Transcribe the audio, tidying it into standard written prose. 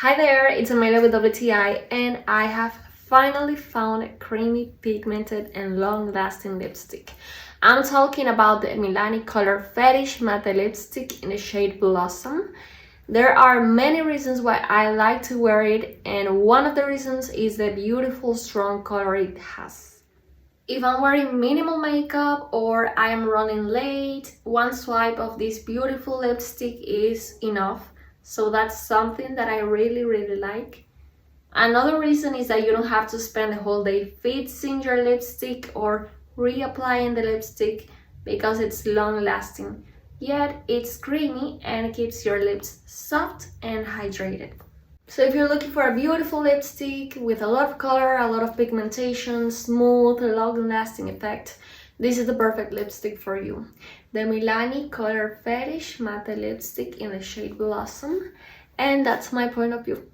Hi there, it's Amelia with WTI, and I have finally found a creamy, pigmented, and long-lasting lipstick. I'm talking about the Milani color Fetish Matte lipstick in the shade Blossom. There are many reasons why I like to wear it, and one of the reasons is the beautiful, strong color it has. If I'm wearing minimal makeup or I am running late, one swipe of this beautiful lipstick is enough. So that's something that I really like. Another reason is that you don't have to spend the whole day fixing your lipstick or reapplying the lipstick because it's long lasting. Yet it's creamy and keeps your lips soft and hydrated. So if you're looking for a beautiful lipstick with a lot of color, a lot of pigmentation, smooth, long-lasting effect, this is the perfect lipstick for you. The Milani Color Fetish Matte Lipstick in the shade Blossom. And that's my point of view.